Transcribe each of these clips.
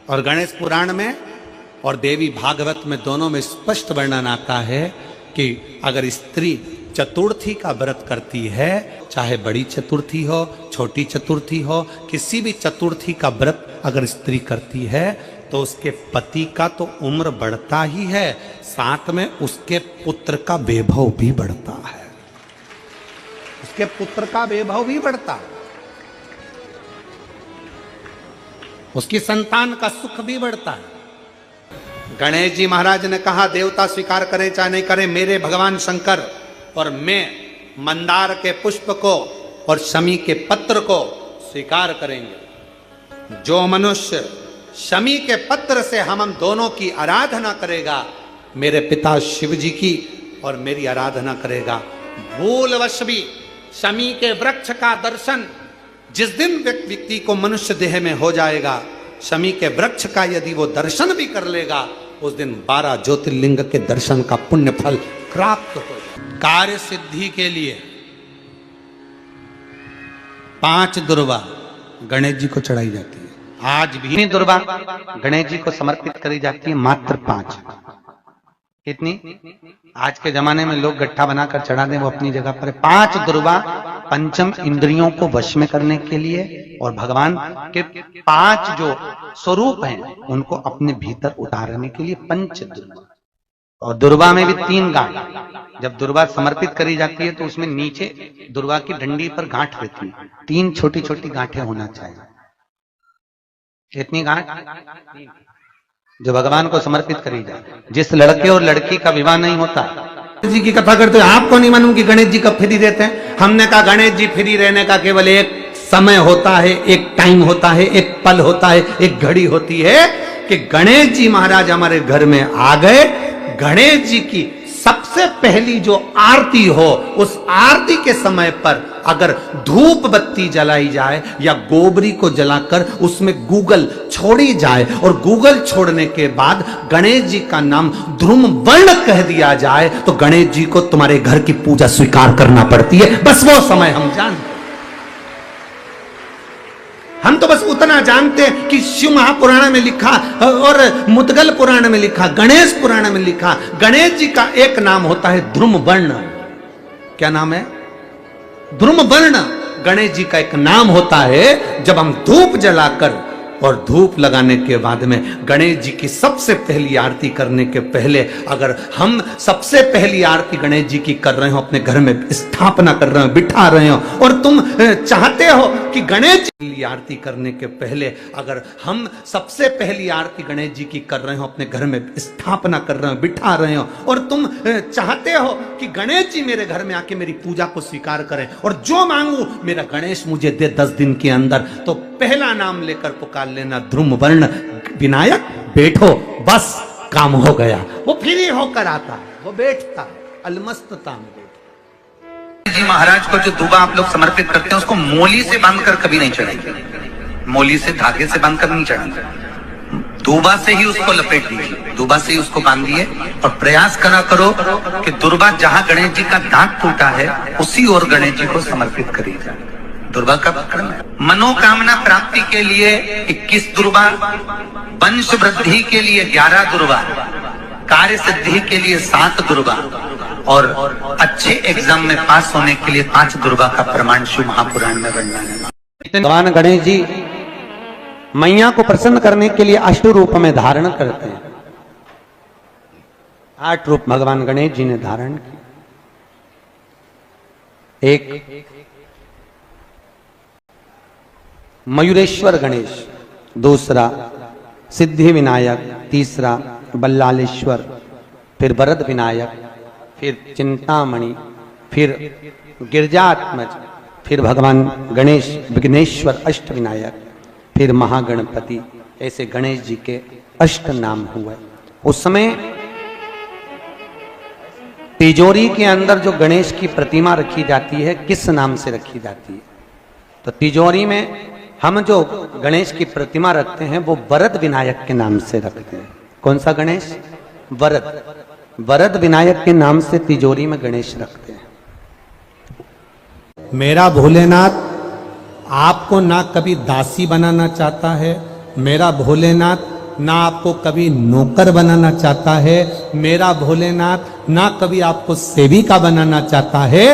और गणेश पुराण में और देवी भागवत में दोनों में स्पष्ट वर्णन आता है कि अगर स्त्री चतुर्थी का व्रत करती है, चाहे बड़ी चतुर्थी हो, छोटी चतुर्थी हो, किसी भी चतुर्थी का व्रत अगर स्त्री करती है तो उसके पति का तो उम्र बढ़ता ही है, साथ में उसके पुत्र का वैभव भी बढ़ता है। उसके पुत्र का वैभव भी बढ़ता है, उसकी संतान का सुख भी बढ़ता है। गणेश जी महाराज ने कहा देवता स्वीकार करें चाहे नहीं करें, मेरे भगवान शंकर और मैं मंदार के पुष्प को और शमी के पत्र को स्वीकार करेंगे। जो मनुष्य शमी के पत्र से हम दोनों की आराधना करेगा, मेरे पिता शिव जी की और मेरी आराधना करेगा, भूलवश भी शमी के वृक्ष का दर्शन जिस दिन व्यक्ति को मनुष्य देह में हो जाएगा, शमी के वृक्ष का यदि वो दर्शन भी कर लेगा, उस दिन 12 ज्योतिर्लिंग के दर्शन का पुण्य फल प्राप्त हो जाए। कार्य सिद्धि के लिए 5 दुर्वा गणेश जी को चढ़ाई जाती है। आज भी दुर्वा गणेश जी को समर्पित करी जाती है, मात्र 5। कितनी? आज के जमाने में लोग गट्ठा बनाकर चढ़ा दें, वो अपनी जगह पर 5 दुर्वा पंचम इंद्रियों को वश में करने के लिए और भगवान के 5 जो स्वरूप हैं उनको अपने भीतर उतारने के लिए 5 दुर्वा। और दुर्वा में भी 3 गांठ। जब दुर्वा समर्पित करी जाती है तो उसमें नीचे दुर्वा की डंडी पर गांठ रहती है, 3 छोटी छोटी गांठें होना चाहिए। कितनी गांठ? जो भगवान को समर्पित करी जाए। जिस लड़के और लड़की का विवाह नहीं होता, जी की कथा करते हो, आपको नहीं मालूम कि गणेश जी कब फ्री रहते हैं? हमने कहा गणेश जी फ्री रहने का केवल एक समय होता है, एक टाइम होता है, एक पल होता है, एक घड़ी होती है कि गणेश जी महाराज हमारे घर में आ गए। गणेश जी की सबसे पहली जो आरती हो, उस आरती के समय पर अगर धूप बत्ती जलाई जाए या गोबरी को जलाकर उसमें गूगल छोड़ी जाए और गूगल छोड़ने के बाद गणेश जी का नाम ध्रुम वर्ण कह दिया जाए तो गणेश जी को तुम्हारे घर की पूजा स्वीकार करना पड़ती है। बस वो समय हम जानते, हम तो बस उतना जानते हैं कि शिव महापुराण में लिखा और मुद्गल पुराण में लिखा, गणेश पुराण में लिखा, गणेश जी का एक नाम होता है ध्रुम वर्ण। क्या नाम है? ध्रुम वर्ण गणेश जी का एक नाम होता है। जब हम धूप जलाकर और धूप लगाने के बाद में गणेश जी की सबसे पहली आरती करने के पहले अगर हम सबसे पहली आरती गणेश जी की कर रहे हो, अपने घर में स्थापना कर रहे हो, बिठा रहे हो, और तुम चाहते हो कि गणेश जी की आरती करने के पहले अगर हम सबसे पहली आरती गणेश जी की कर रहे हो, अपने घर में स्थापना कर रहे हो, बिठा रहे हो, और तुम चाहते हो कि गणेश जी मेरे घर में आके मेरी पूजा को स्वीकार करें और जो मांगू मेरा गणेश मुझे दे 10 दिन के अंदर, तो पहला नाम लेकर पुकार लेना ध्रुम वर्ण विनायक, बैठो, बस काम हो गया। वो फ्री होकर आता है, वो बैठता है, अलमस्तता में बैठता। जी महाराज को जो दुबा आप लोग समर्पित करते हैं उसको मोली से बांधकर कभी नहीं चढ़ाएंगे, मोली से धागे से बांधकर नहीं चढ़ाएंगे, दुबा से ही उसको लपेट दीजिए, दुबा से ही उसको बांधिए और प्रयास करा करो कि दुर्बा जहां गणेश जी का दांत टूटा है उसी ओर गणेश जी को समर्पित करिए। दुर्बा का पकड़ना, मनोकामना प्राप्ति के लिए 21 दुर्बा, वंश वृद्धि के लिए 11 दुर्बा, कार्य सिद्धि के लिए 7 दुर्बा और अच्छे एग्जाम में पास होने के लिए 5 दुर्बा का प्रमाण शिव महापुराण में वर्णन है। भगवान गणेश जी मैया को प्रसन्न करने के लिए 8 रूप में धारण करते हैं। 8 रूप भगवान गणेश जी ने धारण किए। एक मयूरेश्वर गणेश, दूसरा सिद्धि विनायक, तीसरा बल्लालेश्वर, फिर वरद विनायक, फिर चिंतामणि, फिर गिरजात्मज, फिर भगवान गणेश विघ्नेश्वर अष्ट विनायक, फिर महागणपति। ऐसे गणेश जी के 8 नाम हुए। उस समय तिजोरी के अंदर जो गणेश की प्रतिमा रखी जाती है, किस नाम से रखी जाती है? तो तिजोरी में हम जो गणेश की प्रतिमा रखते हैं वो वरद विनायक के नाम से रखते हैं। कौन सा गणेश? वरद। वरद विनायक के नाम से तिजोरी में गणेश रखते हैं। मेरा भोलेनाथ आपको ना कभी दासी बनाना चाहता है, मेरा भोलेनाथ ना आपको कभी नौकर बनाना चाहता है मेरा भोलेनाथ, ना कभी आपको सेविका बनाना चाहता है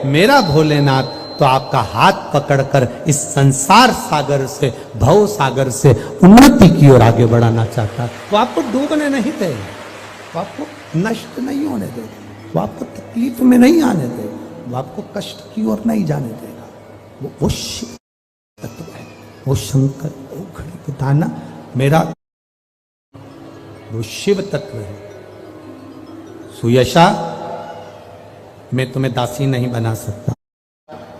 मेरा भोलेनाथ। तो आपका हाथ पकड़कर इस संसार सागर से, भव सागर से उन्नति की ओर आगे बढ़ाना चाहता है। वो आपको डूबने नहीं देगा, वो आपको नष्ट नहीं होने देगा, वो आपको तकलीफ में नहीं आने देगा, वो आपको कष्ट की ओर नहीं जाने देगा। वो शिव तत्व है, वो शंकर, वो घड़ी को दाना मेरा, वो शिव तत्व है। सुयशा, मैं तुम्हें दासी नहीं बना सकता,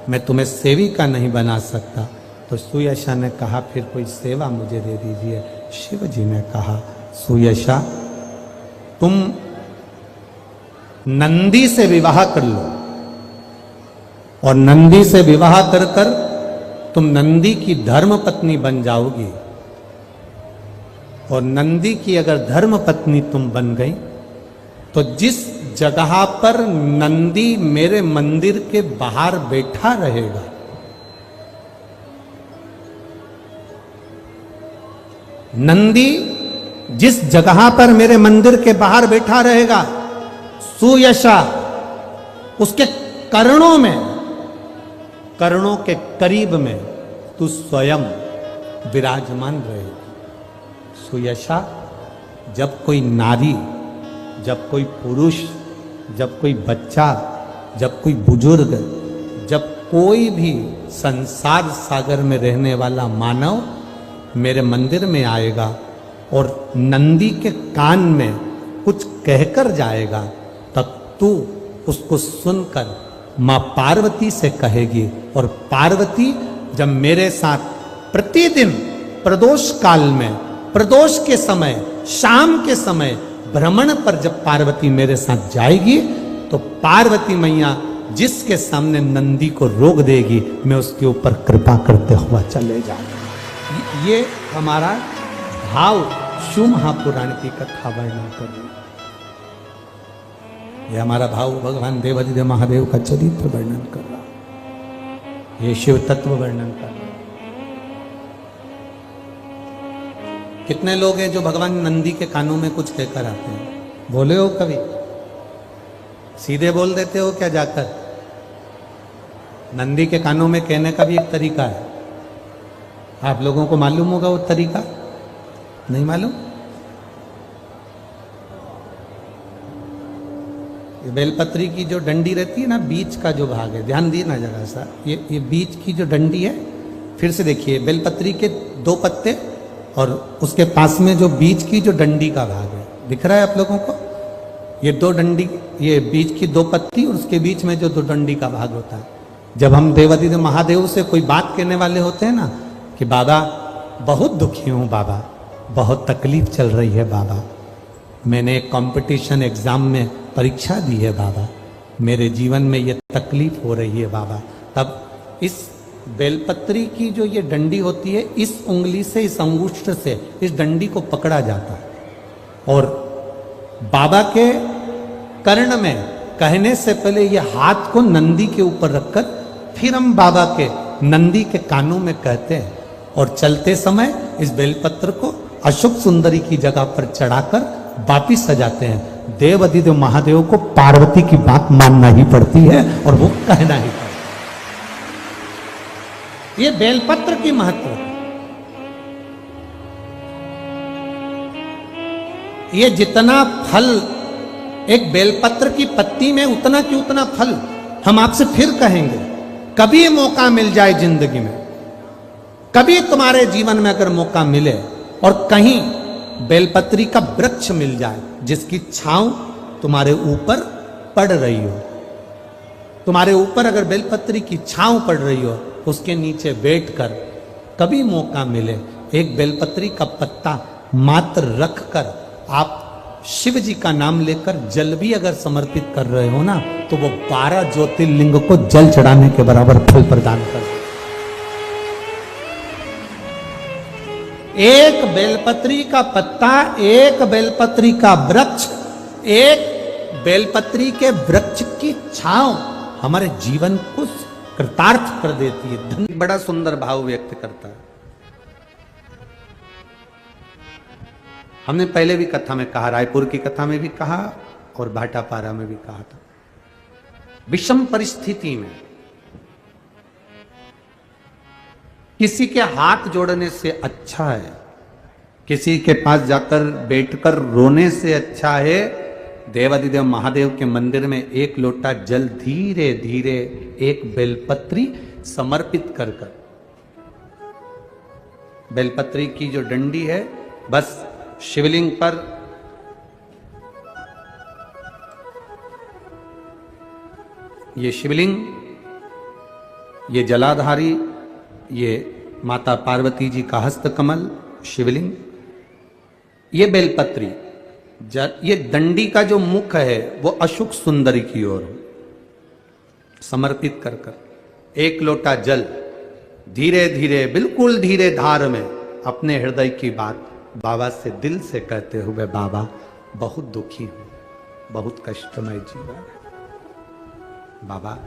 मैं तुम्हें सेविका नहीं बना सकता। तो सुयशा ने कहा फिर कोई सेवा मुझे दे दीजिए। शिव जी ने कहा सुयशा तुम नंदी से विवाह कर लो, और नंदी से विवाह कर कर तुम नंदी की धर्म पत्नी बन जाओगी। और नंदी की अगर धर्म पत्नी तुम बन गई तो जिस जगह पर नंदी मेरे मंदिर के बाहर बैठा रहेगा, नंदी जिस जगह पर मेरे मंदिर के बाहर बैठा रहेगा, सुयशा उसके कर्णों में, कर्णों के करीब में तू स्वयं विराजमान रहेगी। सुयशा, जब कोई नारी, जब कोई पुरुष, जब कोई बच्चा, जब कोई बुजुर्ग, जब कोई भी संसार सागर में रहने वाला मानव मेरे मंदिर में आएगा और नंदी के कान में कुछ कहकर जाएगा, तब तू उसको सुनकर मां पार्वती से कहेगी। और पार्वती जब मेरे साथ प्रतिदिन प्रदोष काल में, प्रदोष के समय, शाम के समय भ्रमण पर जब पार्वती मेरे साथ जाएगी तो पार्वती मैया जिसके सामने नंदी को रोक देगी, मैं उसके ऊपर कृपा करते हुआ चले जाऊंगा। ये हमारा भाव शिव महापुराण की कथा वर्णन कर रही है। ये हमारा भाव भगवान देवाधिदेव महादेव का चरित्र वर्णन कर रहा है, ये शिव तत्व वर्णन कर रहा है। कितने लोग हैं जो भगवान नंदी के कानों में कुछ कहकर आते हैं? बोले हो कभी? सीधे बोल देते हो क्या जाकर? नंदी के कानों में कहने का भी एक तरीका है। आप लोगों को मालूम होगा वो तरीका? नहीं मालूम? ये बेलपत्री की जो डंडी रहती है ना, बीच का जो भाग है, ध्यान दिए ना जरा सा, ये बीच की जो डंडी है, फिर से देखिए, बेलपत्री के 2 पत्ते और उसके पास में जो बीच की जो डंडी का भाग है, दिख रहा है आप लोगों को? ये 2 डंडी, ये बीच की 2 पत्ती और उसके बीच में जो 2 डंडी का भाग होता है। जब हम देवाधिदेव महादेव से कोई बात कहने वाले होते हैं ना कि बाबा बहुत दुखी हूं, बाबा बहुत तकलीफ चल रही है, बाबा मैंने एक कंपटीशन एग्जाम में परीक्षा दी है, बाबा मेरे जीवन में ये तकलीफ हो रही है बाबा, तब इस बेलपत्री की जो ये डंडी होती है, इस उंगली से, इस अंगुष्ठ से इस डंडी को पकड़ा जाता है और बाबा के कर्ण में कहने से पहले ये हाथ को नंदी के ऊपर रखकर फिर हम बाबा के नंदी के कानों में कहते हैं और चलते समय इस बेलपत्र को अशोक सुंदरी की जगह पर चढ़ाकर वापिस सजाते हैं। देवाधिदेव महादेव को पार्वती की बात मानना ही पड़ती है और वो कहना ही पड़ता है। ये बेलपत्र की महत्व है। ये जितना फल एक बेलपत्र की पत्ती में, उतना की उतना फल हम आपसे फिर कहेंगे। कभी मौका मिल जाए जिंदगी में, कभी तुम्हारे जीवन में अगर मौका मिले और कहीं बेलपत्री का वृक्ष मिल जाए जिसकी छांव तुम्हारे ऊपर पड़ रही हो, तुम्हारे ऊपर अगर बेलपत्री की छांव पड़ रही हो, उसके नीचे बैठकर कभी मौका मिले, एक बेलपत्री का पत्ता मात्र रखकर आप शिव जी का नाम लेकर जल भी अगर समर्पित कर रहे हो ना, तो वो 12 ज्योतिर्लिंग को जल चढ़ाने के बराबर फल प्रदान कर। एक बेलपत्री का पत्ता, एक बेलपत्री का वृक्ष, एक बेलपत्री के वृक्ष की छांव हमारे जीवन को कृतार्थ कर देती है। धन बड़ा सुंदर भाव व्यक्त करता है। हमने पहले भी कथा में कहा, रायपुर की कथा में भी कहा और भाटापारा में भी कहा था, विषम परिस्थिति में किसी के हाथ जोड़ने से अच्छा है, किसी के पास जाकर बैठकर रोने से अच्छा है देवादिदेव महादेव के मंदिर में एक लोटा जल धीरे धीरे एक बेलपत्री समर्पित कर कर, बेलपत्री की जो डंडी है बस शिवलिंग पर ये शिवलिंग, ये जलाधारी, ये माता पार्वती जी का हस्तकमल शिवलिंग, ये बेलपत्री, ये दंडी का जो मुख है वो अशुक सुंदरी की ओर समर्पित कर कर एक लोटा जल धीरे धीरे बिल्कुल धीरे धार में अपने हृदय की बात बाबा से दिल से कहते हुए, बाबा बहुत दुखी हूं, बहुत कष्टमय जीवन है, बाबा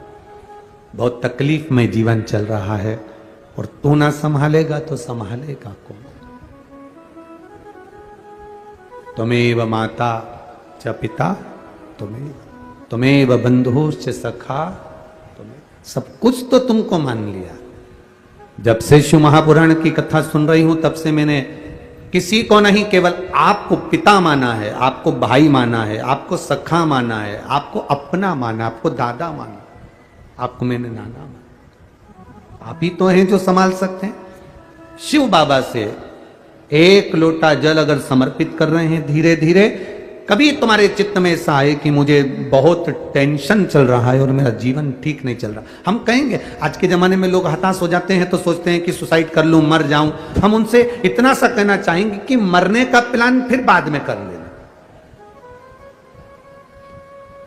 बहुत तकलीफ में जीवन चल रहा है और तू ना संभालेगा तो संभालेगा कौन? त्वमेव माता च पिता त्वमेव बंधुश्च सखा, सब कुछ तो तुमको मान लिया। जब से शिव महापुराण की कथा सुन रही हूं तब से मैंने किसी को नहीं, केवल आपको पिता माना है, आपको भाई माना है, आपको सखा माना है, आपको अपना माना, आपको दादा माना, आपको मैंने नाना माना। आप ही तो हैं जो संभाल सकते हैं। शिव बाबा से एक लोटा जल अगर समर्पित कर रहे हैं धीरे धीरे, कभी तुम्हारे चित्त में ऐसा आए कि मुझे बहुत टेंशन चल रहा है और मेरा जीवन ठीक नहीं चल रहा, हम कहेंगे, आज के जमाने में लोग हताश हो जाते हैं तो सोचते हैं कि सुसाइड कर लूं, मर जाऊं। हम उनसे इतना सा कहना चाहेंगे कि मरने का प्लान फिर बाद में कर लेना।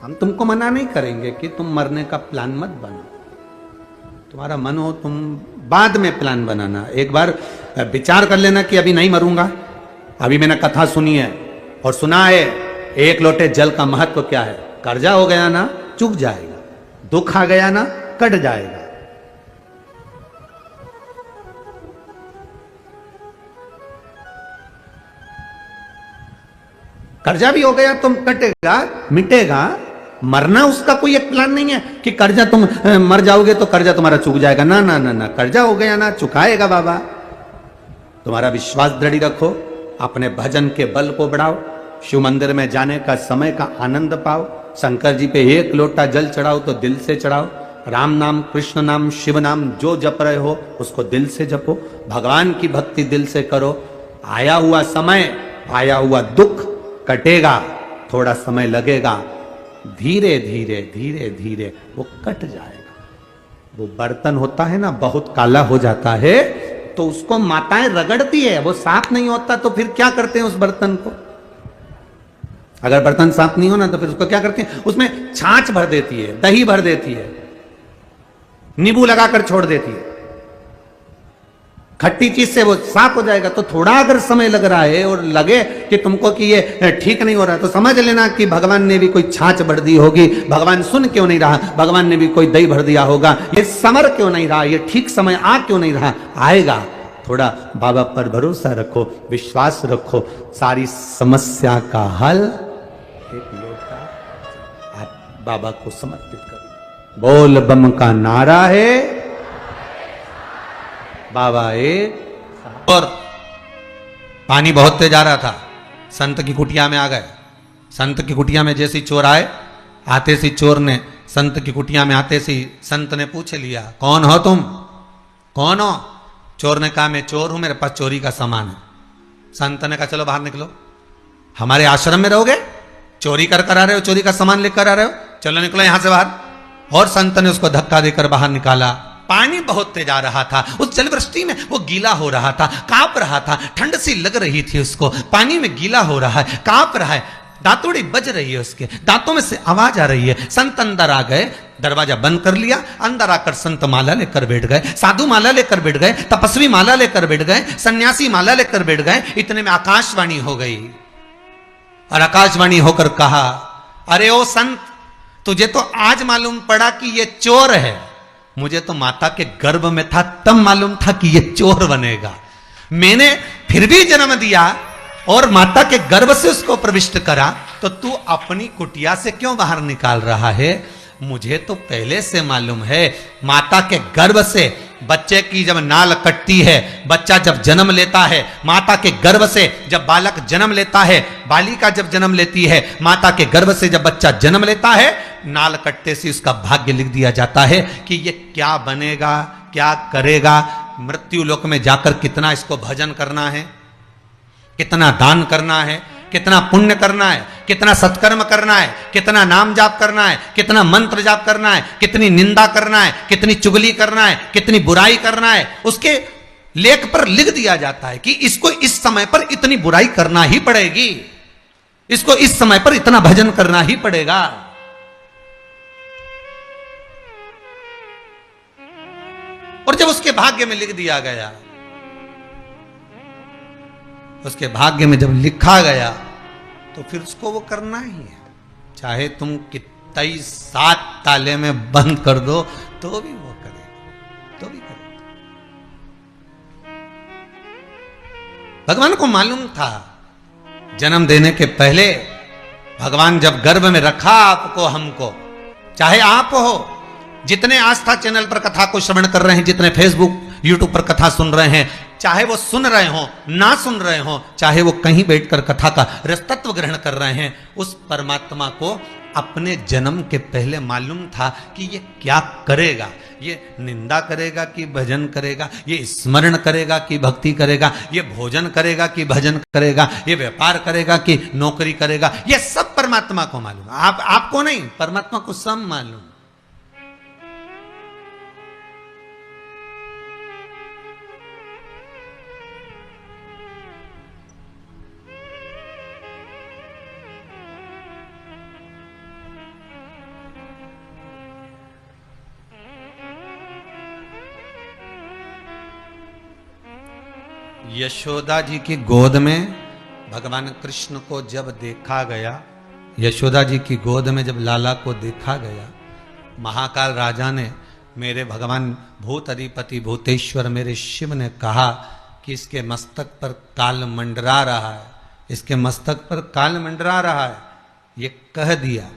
हम तुमको मना नहीं करेंगे कि तुम मरने का प्लान मत बनाओ, तुम्हारा मन हो तुम बाद में प्लान बनाना। एक बार विचार कर लेना कि अभी नहीं मरूंगा, अभी मैंने कथा सुनी है और सुना है एक लोटे जल का महत्व क्या है। कर्जा हो गया ना चुक जाएगा, दुख आ गया ना कट जाएगा। कर्जा भी हो गया तुम कटेगा मिटेगा, मरना उसका कोई एक प्लान नहीं है कि कर्जा तुम मर जाओगे तो कर्जा तुम्हारा चुक जाएगा। ना ना ना ना, कर्जा हो गया ना चुकाएगा बाबा। तुम्हारा विश्वास दृढ़ रखो, अपने भजन के बल को बढ़ाओ, शिव मंदिर में जाने का समय का आनंद पाओ, शंकर जी पे एक लोटा जल चढ़ाओ तो दिल से चढ़ाओ, राम नाम कृष्ण नाम शिव नाम जो जप रहे हो उसको दिल से जपो, भगवान की भक्ति दिल से करो। आया हुआ समय, आया हुआ दुख कटेगा, थोड़ा समय लगेगा, धीरे धीरे धीरे धीरे वो कट जाएगा। वो बर्तन होता है ना बहुत काला हो जाता है तो उसको माताएं रगड़ती है, वो साफ नहीं होता तो फिर क्या करते हैं उस बर्तन को? अगर बर्तन साफ नहीं हो ना तो फिर उसको क्या करते हैं, उसमें छाछ भर देती है, दही भर देती है, नींबू लगाकर छोड़ देती है, खट्टी चीज से वो साफ हो जाएगा। तो थोड़ा अगर समय लग रहा है और लगे कि तुमको कि ये ठीक नहीं हो रहा तो समझ लेना कि भगवान ने भी कोई छाछ भर दी होगी, भगवान सुन क्यों नहीं रहा, भगवान ने भी कोई दही भर दिया होगा, ये समर क्यों नहीं रहा, ये ठीक समय आ क्यों नहीं रहा। आएगा, थोड़ा बाबा पर भरोसा रखो, विश्वास रखो, सारी समस्या का हल एक लोटा आप बाबा को समर्पित करो। बोल बम का नारा है, बाबा एक। और पानी बहुत तेज आ रहा था, संत की कुटिया में आ गए। संत की कुटिया में जैसे चोर आए, आते सी चोर ने संत की कुटिया में आते सी संत ने पूछ लिया, कौन हो तुम, कौन हो? चोर ने कहा मैं चोर हूं, मेरे पास चोरी का सामान है। संत ने कहा चलो बाहर निकलो, हमारे आश्रम में रहोगे, चोरी कर कर आ रहे हो, चोरी का सामान लेकर आ रहे हो, चलो निकलो यहां से बाहर। और संत ने उसको धक्का देकर बाहर निकाला। पानी बहुत तेज आ रहा था, उस जलवृष्टि में वो गीला हो रहा था, कांप रहा था, ठंड सी लग रही थी उसको, पानी में गीला हो रहा है, कांप रहा है, दांतोड़ी बज रही है, उसके दांतों में से आवाज आ रही है। संत अंदर आ गए, दरवाजा बंद कर लिया, अंदर आकर संत माला लेकर बैठ गए, साधु माला लेकर बैठ गए, तपस्वी माला लेकर बैठ गए, सन्यासी माला लेकर बैठ गए। इतने में आकाशवाणी हो गई और आकाशवाणी होकर कहा, अरे ओ संत, तुझे तो आज मालूम पड़ा कि ये चोर है, मुझे तो माता के गर्भ में था तब मालूम था कि ये चोर बनेगा। मैंने फिर भी जन्म दिया और माता के गर्भ से उसको प्रविष्ट करा, तो तू अपनी कुटिया से क्यों बाहर निकाल रहा है? मुझे तो पहले से मालूम है, माता के गर्भ से बच्चे की जब नाल कटती है, बच्चा जब जन्म लेता है, माता के गर्भ से जब बालक जन्म लेता है, बालिका जब जन्म लेती है, माता के गर्भ से जब बच्चा जन्म लेता है, नाल कटते से उसका भाग्य लिख दिया जाता है कि ये क्या बनेगा, क्या करेगा, मृत्यु लोक में जाकर कितना इसको भजन करना है, कितना दान करना है, कितना पुण्य करना है, कितना सत्कर्म करना है, कितना नाम जाप करना है, कितना मंत्र जाप करना है, कितनी निंदा करना है, कितनी चुगली करना है, कितनी बुराई करना है, उसके लेख पर लिख दिया जाता है कि इसको इस समय पर इतनी बुराई करना ही पड़ेगी, इसको इस समय पर इतना भजन करना ही पड़ेगा। और जब उसके भाग्य में लिख दिया गया, उसके भाग्य में जब लिखा गया, तो फिर उसको वो करना ही है, चाहे तुम कितना 7 ताले में बंद कर दो तो भी वो करेगा, तो भी करेगा। भगवान को मालूम था, जन्म देने के पहले भगवान जब गर्भ में रखा आपको, हमको, चाहे आप हो, जितने आस्था चैनल पर कथा को श्रवण कर रहे हैं, जितने फेसबुक यूट्यूब पर कथा सुन रहे हैं, चाहे वो सुन रहे हो ना सुन रहे हो, चाहे वो कहीं बैठकर कथा का रसतत्व ग्रहण कर रहे हैं, उस परमात्मा को अपने जन्म के पहले मालूम था कि ये क्या करेगा, ये निंदा करेगा कि भजन करेगा, ये स्मरण करेगा कि भक्ति करेगा, ये भोजन करेगा कि भजन करेगा, ये व्यापार करेगा कि नौकरी करेगा, ये सब परमात्मा को मालूम। आपको नहीं, परमात्मा को सब मालूम। यशोदा जी की गोद में भगवान कृष्ण को जब देखा गया, यशोदा जी की गोद में जब लाला को देखा गया, महाकाल राजा ने, मेरे भगवान भूत अधिपति भूतेश्वर मेरे शिव ने कहा कि इसके मस्तक पर काल मंडरा रहा है, इसके मस्तक पर काल मंडरा रहा है, ये कह दिया।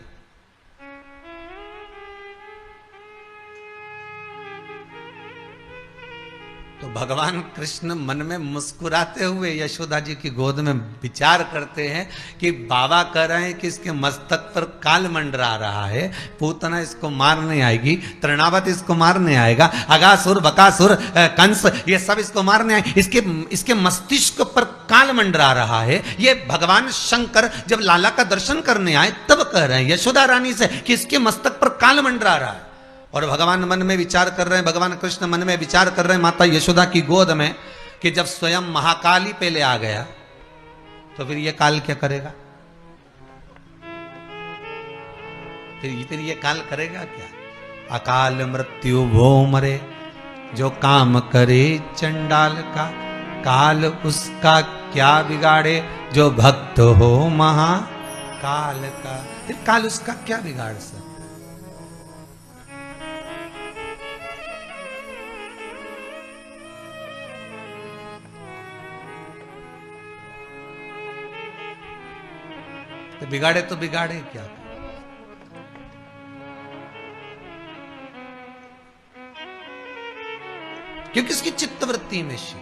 तो भगवान कृष्ण मन में मुस्कुराते हुए यशोदा जी की गोद में विचार करते हैं कि बाबा कह रहे हैं कि इसके मस्तक पर काल मंडरा रहा है, पूतना इसको मारने आएगी, तृणावत इसको मारने आएगा, अगासुर बकासुर कंस ये सब इसको मारने आए, इसके मस्तिष्क पर काल मंडरा रहा है। ये भगवान शंकर जब लाला का दर्शन करने आए तब कह रहे हैं यशोदा रानी से कि इसके मस्तक पर काल मंडरा रहा है। और भगवान मन में विचार कर रहे हैं, भगवान कृष्ण मन में विचार कर रहे हैं माता यशोदा की गोद में कि जब स्वयं महाकाल ही पहले आ गया तो फिर ये काल क्या करेगा, फिर ये काल करेगा क्या? अकाल मृत्यु भो मरे जो काम करे चंडाल का, काल उसका क्या बिगाड़े जो भक्त हो महाकाल का। फिर काल उसका क्या बिगाड़ सकता? तो बिगाड़े तो बिगाड़े क्या? क्योंकि इसकी चित्तवृत्ति में शिव,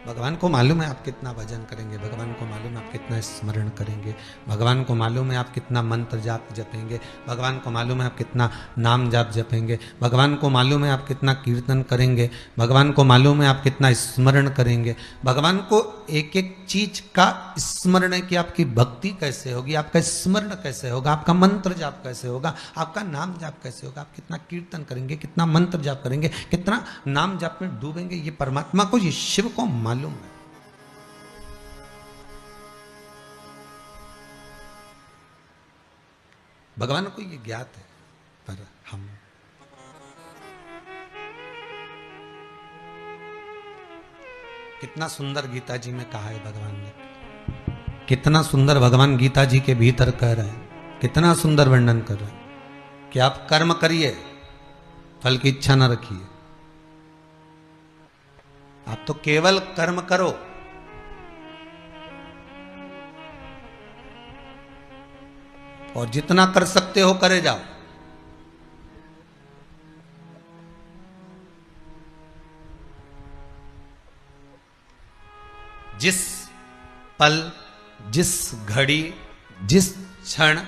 भगवान को मालूम है आप कितना भजन करेंगे, भगवान को मालूम है आप कितना स्मरण करेंगे, भगवान को मालूम है आप कितना मंत्र जाप जपेंगे, भगवान को मालूम है आप कितना नाम जाप जपेंगे, भगवान को मालूम है आप कितना कीर्तन करेंगे, भगवान को मालूम है आप कितना स्मरण करेंगे, भगवान को एक एक चीज का स्मरण है कि आपकी भक्ति कैसे होगी, आपका स्मरण कैसे होगा, आपका मंत्र जाप कैसे होगा, आपका नाम जाप कैसे होगा, आप कितना कीर्तन करेंगे, कितना मंत्र जाप करेंगे, कितना नाम जाप में डूबेंगे, ये परमात्मा को, ये शिव को मालूम है। भगवान को ये ज्ञात है, पर हम कितना सुंदर गीता जी में कहा है भगवान ने, कितना सुंदर भगवान गीता जी के भीतर कह रहे हैं, कितना सुंदर वर्णन कर रहे हैं कि आप कर्म करिए, फल की इच्छा न रखिए, आप तो केवल कर्म करो, और जितना कर सकते हो करे जाओ। जिस पल, जिस घड़ी, जिस क्षण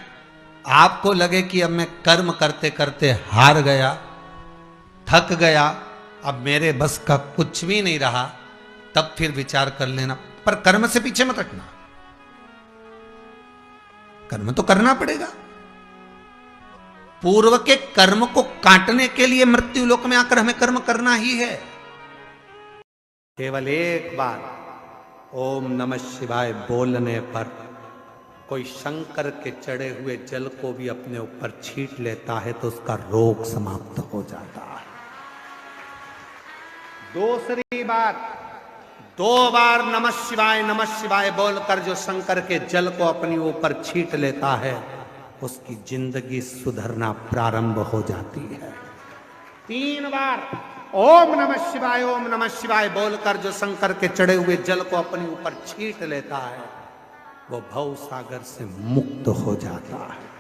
आपको लगे कि अब मैं कर्म करते करते हार गया, थक गया, अब मेरे बस का कुछ भी नहीं रहा, तब फिर विचार कर लेना। पर कर्म से पीछे मत हटना, कर्म तो करना पड़ेगा। पूर्व के कर्म को काटने के लिए मृत्यु लोक में आकर हमें कर्म करना ही है। केवल एक बार ओम नमः शिवाय बोलने पर कोई शंकर के चढ़े हुए जल को भी अपने ऊपर छींट लेता है तो उसका रोग समाप्त हो जाता है। दूसरी बात, 2 बार नमः शिवाय बोलकर जो शंकर के जल को अपने ऊपर छींट लेता है उसकी जिंदगी सुधरना प्रारंभ हो जाती है। 3 बार ओम नमः शिवाय बोलकर जो शंकर के चढ़े हुए जल को अपने ऊपर छींट लेता है वो भव सागर से मुक्त हो जाता है।